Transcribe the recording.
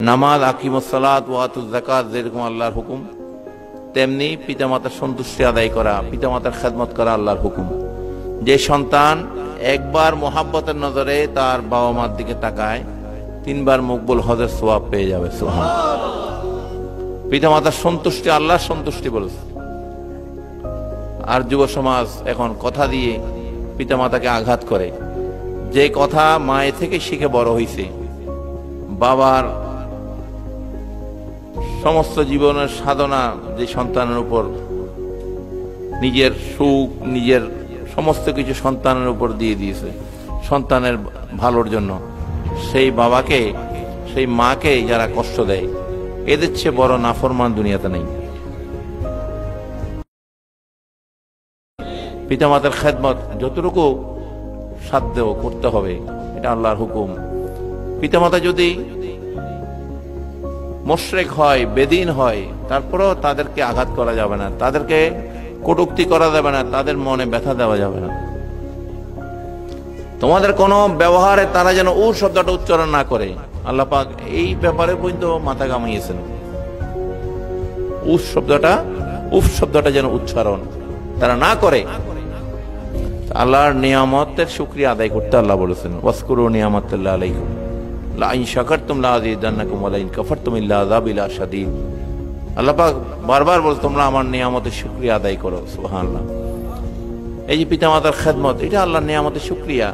নামাজ, আকিমুস সালাত ওয়া আতুজ যাকাত যেরকম আল্লাহর হুকুম, তেমনি পিতামাতার সন্তুষ্টি আদায় করা, পিতামাতার খেদমত করা আল্লাহর হুকুম। যে সন্তান একবার মোহাব্বতের নজরে তার বাবা মার দিকে তাকায়, 3 বার মকবুল হজের সওয়াব পেয়ে যাবে। সুবহানাল্লাহ। পিতামাতার সন্তুষ্টি আল্লাহর সন্তুষ্টি বলেছে। আর যুব সমাজ এখন কথা দিয়ে পিতামাতাকে আঘাত করে, যে কথা মায়ের থেকে শিখে বড় হইছে। বাবার সমস্ত জীবনের সাধনা যে সন্তানের উপর, নিজের সুখ, নিজের সমস্ত কিছু সন্তানের উপর দিয়ে দিয়েছে সন্তানের ভালোর জন্য, সেই বাবাকে, সেই মাকে যারা কষ্ট দেয়, এদের চেয়ে বড় নাফরমান দুনিয়াতে নেই। পিতামাতার খেদমত যতটুকু সাধ্য করতে হবে, এটা আল্লাহর হুকুম। পিতামাতা যদি মুশরিক হয়, বেদিন হয়, তারপরেও তাদেরকে আঘাত করা যাবে না, তাদেরকে কটূক্তি করা যাবে না, তাদের মনে ব্যথা দেওয়া যাবে না। তোমাদের কোনো ব্যবহারে তারা যেন ও শব্দটা উচ্চারণ না করে, আল্লাহ পাক এই ব্যাপারে পর্যন্ত মাথা ঘামিয়েছেন। উফ শব্দটা যেন উচ্চারণ তারা না করে। আল্লাহর নিয়ামতের শুকরিয়া আদায় করতে আল্লাহ বলেছেন, ওয়াসকুরু নিয়ামাতাল্লাহি আলাইকুম লা ইন শাকারতুম লা আযীদান্নাকুম ওয়া লা ইন কাফারতুম ইল্লা আযাবি লাশাদীদ। আল্লাহ পাক বারবার বলে, তোমরা আমার নিয়ামতের শুকরিয়া আদায় করো। সুবহানাল্লাহ। এই যে পিতামাতার খেদমত, এটা আল্লাহর নিয়ামতের শুকরিয়া।